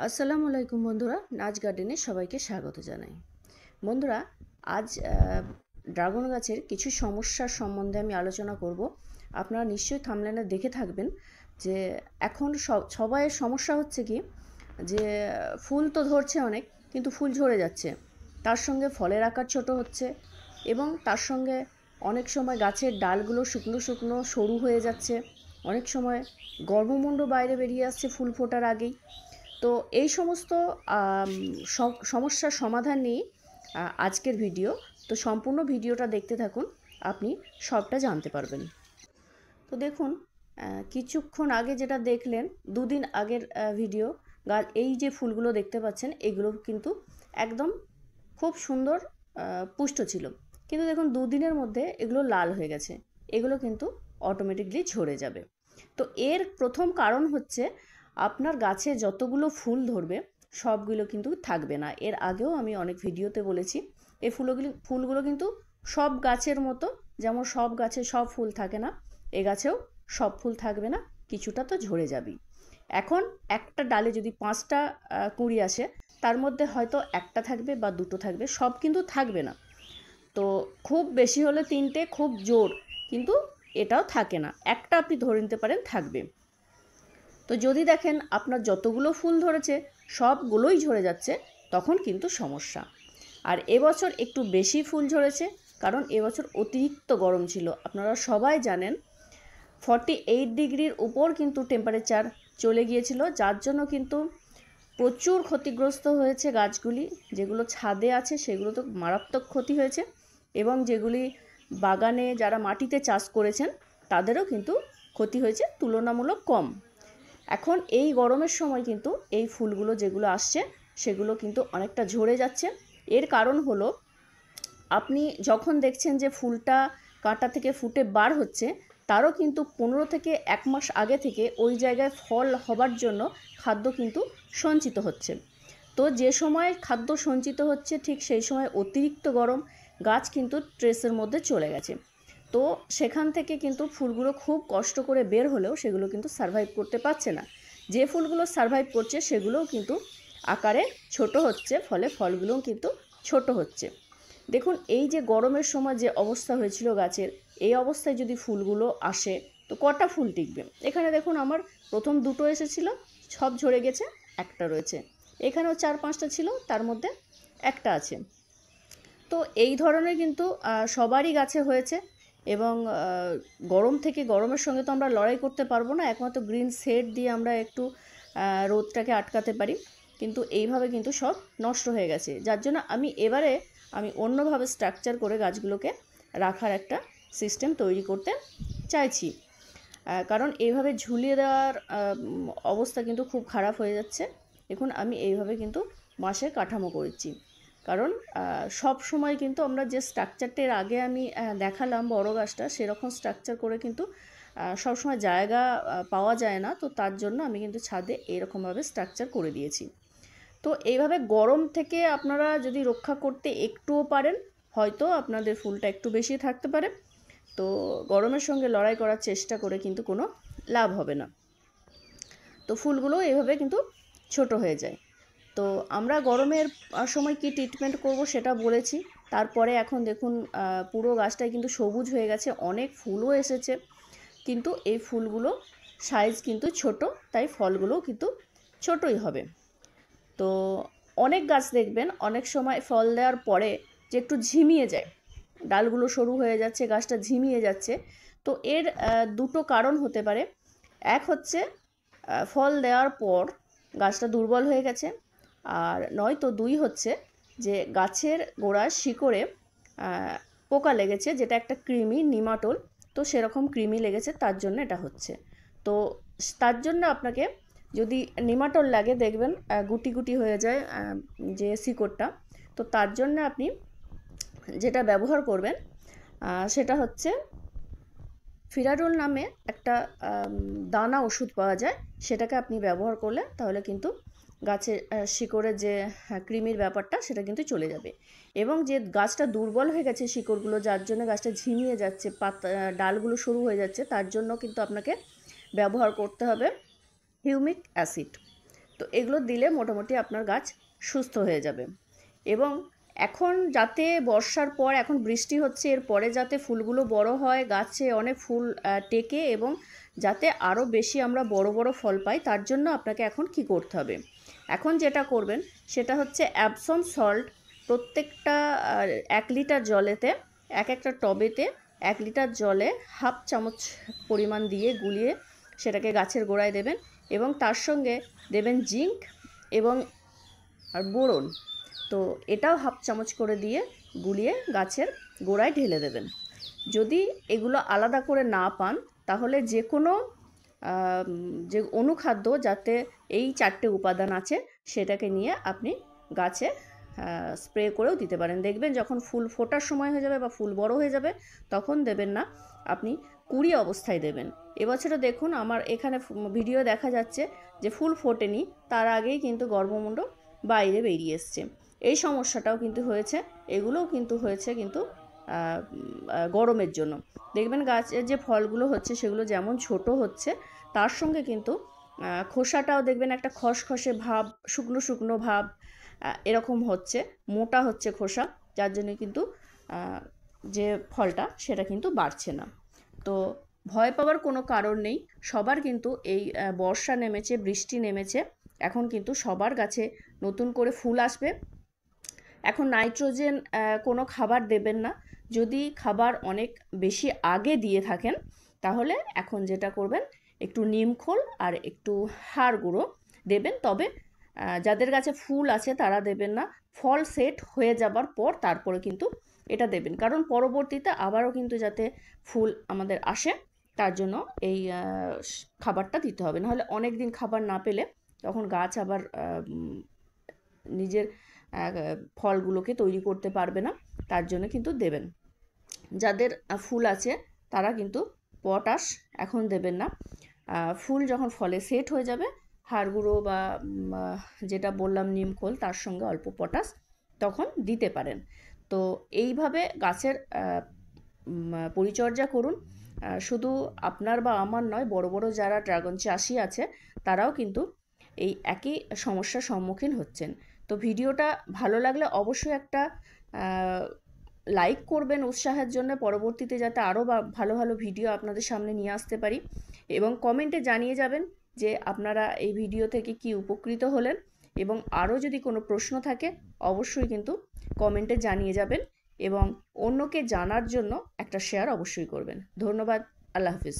আসসালামু আলাইকুম বন্ধুরা, নাচ গার্ডেনে সবাইকে স্বাগত জানাই। বন্ধুরা, আজ ড্রাগন গাছের কিছু সমস্যার সম্বন্ধে আমি আলোচনা করব। আপনারা নিশ্চয়ই থাম্বনেলে দেখে থাকবেন যে এখন সবাইয়ের সমস্যা হচ্ছে কি, যে ফুল তো ধরছে অনেক, কিন্তু ফুল ঝরে যাচ্ছে, তার সঙ্গে ফলের আকার ছোট হচ্ছে এবং তার সঙ্গে অনেক সময় গাছের ডালগুলো শুকনো শুকনো সরু হয়ে যাচ্ছে, অনেক সময় গর্ভমুণ্ড বাইরে বেরিয়ে আসছে ফুল ফোটার আগেই। তো এই সমস্ত সমস্যার সমাধান নিয়ে আজকের ভিডিও। তো সম্পূর্ণ ভিডিওটা দেখতে থাকুন, আপনি সবটা জানতে পারবেন। তো দেখুন, কিছুক্ষণ আগে যেটা দেখলেন, দুদিন আগের ভিডিও, এই যে ফুলগুলো দেখতে পাচ্ছেন এগুলো কিন্তু একদম খুব সুন্দর পুষ্ট ছিল, কিন্তু দেখুন দুদিনের মধ্যে এগুলো লাল হয়ে গেছে। এগুলো কিন্তু অটোমেটিকলি ঝরে যাবে। তো এর প্রথম কারণ হচ্ছে, আপনার গাছে যতগুলো ফুল ধরবে সবগুলো কিন্তু থাকবে না। এর আগেও আমি অনেক ভিডিওতে বলেছি, এই ফুলগুলো কিন্তু সব গাছের মতো, যেমন সব গাছে সব ফুল থাকে না, এ গাছেও সব ফুল থাকবে না, কিছুটা তো ঝরে যাবেই। এখন একটা ডালে যদি 5টা কুঁড়ি আসে, তার মধ্যে হয়তো একটা থাকবে বা দুটো থাকবে, সব কিন্তু থাকবে না। তো খুব বেশি হলে 3টে, খুব জোর কিন্তু এটাও থাকে না, একটা আপনি ধরে নিতে পারেন থাকবে। তো যদি দেখেন আপনার যতগুলো ফুল ধরেছে সবগুলোই ঝরে যাচ্ছে, তখন কিন্তু সমস্যা। আর এবছর একটু বেশি ফুল ঝরেছে, কারণ এবছর অতিরিক্ত গরম ছিল। আপনারা সবাই জানেন 48 ডিগ্রির উপর কিন্তু টেম্পারেচার চলে গিয়েছিল, যার জন্য কিন্তু প্রচুর ক্ষতিগ্রস্ত হয়েছে গাছগুলি। যেগুলো ছাদে আছে সেগুলো তো মারাত্মক ক্ষতি হয়েছে, এবং যেগুলি বাগানে যারা মাটিতে চাষ করেছেন তাদেরও কিন্তু ক্ষতি হয়েছে তুলনামূলক কম। এখন এই গরমের সময় কিন্তু এই ফুলগুলো যেগুলো আসছে সেগুলো কিন্তু অনেকটা ঝরে যাচ্ছে। এর কারণ হলো, আপনি যখন দেখছেন যে ফুলটা কাঁটা থেকে ফুটে বার হচ্ছে, তারও কিন্তু 15 থেকে 1 মাস আগে থেকে ওই জায়গায় ফল হবার জন্য খাদ্য কিন্তু সঞ্চিত হচ্ছে। তো যে সময় খাদ্য সঞ্চিত হচ্ছে ঠিক সেই সময় অতিরিক্ত গরম, গাছ কিন্তু ট্রেসের মধ্যে চলে গেছে। তো সেখান থেকে কিন্তু ফুলগুলো খুব কষ্ট করে বের হলেও সেগুলো কিন্তু সারভাইভ করতে পারছে না। যে ফুলগুলো সারভাইভ করছে সেগুলোও কিন্তু আকারে ছোট হচ্ছে, ফলে ফলগুলোও কিন্তু ছোট হচ্ছে। দেখুন, এই যে গরমের সময় যে অবস্থা হয়েছিল গাছের, এই অবস্থায় যদি ফুলগুলো আসে তো কটা ফুল টিকবে? এখানে দেখুন, আমার প্রথম দুটো এসেছিল, সব ঝরে গেছে, একটা রয়েছে। এখানেও 4-5টা ছিল, তার মধ্যে একটা আছে। তো এই ধরনের কিন্তু সবারই গাছে হয়েছে। এবং গরম থেকে, গরমের সঙ্গে তো আমরা লড়াই করতে পারবো না, একমাত্র গ্রিন শেড দিয়ে আমরা একটু রোদটাকে আটকাতে পারি, কিন্তু এইভাবে কিন্তু সব নষ্ট হয়ে গেছে। যার জন্য আমি অন্যভাবে স্ট্রাকচার করে গাছগুলোকে রাখার একটা সিস্টেম তৈরি করতে চাইছি। কারণ এইভাবে ঝুলিয়ে দেওয়ার অবস্থা কিন্তু খুব খারাপ হয়ে যাচ্ছে। দেখুন, আমি এইভাবে কিন্তু বাঁশের কাঠামো করেছি, কারণ সব সময় কিন্তু আমরা যে স্ট্রাকচারটার আগে আমি দেখালাম বড় গাছটা, সেরকম স্ট্রাকচার করে কিন্তু সবসময় জায়গা পাওয়া যায় না। তো তার জন্য আমি কিন্তু ছাদে এরকমভাবে স্ট্রাকচার করে দিয়েছি। তো এইভাবে গরম থেকে আপনারা যদি রক্ষা করতে একটুও পারেন, হয়তো আপনাদের ফুলটা একটু বেশি থাকতে পারে। তো গরমের সঙ্গে লড়াই করার চেষ্টা করে কিন্তু কোনো লাভ হবে না। তো ফুলগুলো এভাবে কিন্তু ছোট হয়ে যায়। তো আমরা গরমের সময় কি ট্রিটমেন্ট করব সেটা বলেছি। তারপরে এখন দেখুন, পুরো গাছটাই কিন্তু সবুজ হয়ে গেছে, অনেক ফুলও এসেছে, কিন্তু এই ফুলগুলো সাইজ কিন্তু ছোট, তাই ফলগুলোও কিন্তু ছোটই হবে। তো অনেক গাছ দেখবেন অনেক সময় ফল দেওয়ার পরে যে একটু ঝিমিয়ে যায়, ডালগুলো সরু হয়ে যাচ্ছে, গাছটা ঝিমিয়ে যাচ্ছে। তো এর দুটো কারণ হতে পারে। এক হচ্ছে, ফল দেওয়ার পর গাছটা দুর্বল হয়ে গেছে, আর নয়তো 2 হচ্ছে যে গাছের গোড়ার শিকড়ে পোকা লেগেছে, যেটা একটা কৃমি, নিমাটোল। তো সেরকম কৃমি লেগেছে, তার জন্য এটা হচ্ছে। তো তার জন্য আপনাকে, যদি নিমাটোল লাগে দেখবেন গুটি গুটি হয়ে যায় যে শিকড়টা, তো তার জন্য আপনি যেটা ব্যবহার করবেন সেটা হচ্ছে ফিরাডোল নামে একটা দানা ওষুধ পাওয়া যায়, সেটাকে আপনি ব্যবহার করলে তাহলে কিন্তু গাছের শিকড়ের যে কৃমির ব্যাপারটা সেটা কিন্তু চলে যাবে। এবং যে গাছটা দুর্বল হয়ে গেছে শিকড়গুলো, যার জন্য গাছটা ঝিমিয়ে যাচ্ছে, পাতা ডালগুলো সরু হয়ে যাচ্ছে, তার জন্য কিন্তু আপনাকে ব্যবহার করতে হবে হিউমিক অ্যাসিড। তো এগুলো দিলে মোটামুটি আপনার গাছ সুস্থ হয়ে যাবে। এবং এখন যাতে বর্ষার পর এখন বৃষ্টি হচ্ছে, এর পরে যাতে ফুলগুলো বড় হয়, গাছে অনেক ফুল টেকে এবং যাতে আরও বেশি আমরা বড় বড় ফল পাই, তার জন্য আপনাকে এখন কি করতে হবে, এখন যেটা করবেন সেটা হচ্ছে অ্যাপসম সল্ট প্রত্যেকটা 1 লিটার জলেতে, একটা টবেতে 1 লিটার জলে 1/2 চামচ পরিমাণ দিয়ে গুলিয়ে সেটাকে গাছের গোড়ায় দেবেন এবং তার সঙ্গে দেবেন জিঙ্ক এবং বোরন। তো এটাও 1/2 চামচ করে দিয়ে গুলিয়ে গাছের গোড়ায় ঢেলে দেবেন। যদি এগুলো আলাদা করে না পান তাহলে যে কোনো যে অনুখাদ্য যাতে এই 4টে উপাদান আছে সেটাকে নিয়ে আপনি গাছে স্প্রে করেও দিতে পারেন। দেখবেন যখন ফুল ফোটার সময় হয়ে যাবে বা ফুল বড় হয়ে যাবে তখন দেবেন না, আপনি কুঁড়ি অবস্থায় দেবেন। এবছরে দেখুন আমার এখানে ভিডিও দেখা যাচ্ছে যে ফুল ফোটেনি, তার আগেই কিন্তু গর্ভমুণ্ড বাইরে বেরিয়ে এসছে। এই সমস্যাটাও কিন্তু হয়েছে, এগুলোও কিন্তু হয়েছে কিন্তু গরমের জন্য। দেখবেন গাছের যে ফলগুলো হচ্ছে সেগুলো যেমন ছোট হচ্ছে, তার সঙ্গে কিন্তু খোসাটাও দেখবেন একটা খসখসে ভাব, শুকনো শুকনো ভাব এরকম হচ্ছে, মোটা হচ্ছে খোসা, যার জন্য কিন্তু যে ফলটা সেটা কিন্তু বাড়ছে না। তো ভয় পাওয়ার কোনো কারণ নেই, সবার কিন্তু এই বর্ষা নেমেছে, বৃষ্টি নেমেছে, এখন কিন্তু সবার গাছে নতুন করে ফুল আসবে। এখন নাইট্রোজেন কোনো খাবার দেবেন না, যদি খাবার অনেক বেশি আগে দিয়ে থাকেন তাহলে এখন যেটা করবেন একটু নিমখোল আর একটু হাড় গুঁড়ো দেবেন। তবে যাদের গাছে ফুল আছে তারা দেবেন না, ফল সেট হয়ে যাবার পর তারপরে কিন্তু এটা দেবেন, কারণ পরবর্তীতে আবারও কিন্তু যাতে ফুল আমাদের আসে তার জন্য এই খাবারটা দিতে হবে। নাহলে অনেক দিন খাবার না পেলে তখন গাছ আবার নিজের ফলগুলোকে তৈরি করতে পারবে না, তার জন্য কিন্তু দেবেন। যাদের ফুল আছে তারা কিন্তু পটাশ এখন দেবেন না, ফুল যখন ফলে সেট হয়ে যাবে হাড় গুঁড়ো বা যেটা বললাম নিমখোল তার সঙ্গে অল্প পটাশ তখন দিতে পারেন। তো এইভাবে গাছের পরিচর্যা করুন। শুধু আপনার বা আমার নয়, বড় বড় যারা ড্রাগন চাষি আছে তারাও কিন্তু এই একই সমস্যার সম্মুখীন হচ্ছেন। তো ভিডিওটা ভালো লাগলে অবশ্যই একটা লাইক করবেন উৎসাহের জন্য, পরবর্তীতে যাতে আরও ভালো ভালো ভিডিও আপনাদের সামনে নিয়ে আসতে পারি, এবং কমেন্টে জানিয়ে যাবেন যে আপনারা এই ভিডিও থেকে কি উপকৃত হলেন, এবং আরও যদি কোনো প্রশ্ন থাকে অবশ্যই কিন্তু কমেন্টে জানিয়ে যাবেন, এবং অন্যকে জানার জন্য একটা শেয়ার অবশ্যই করবেন। ধন্যবাদ, আল্লাহ হাফিজ।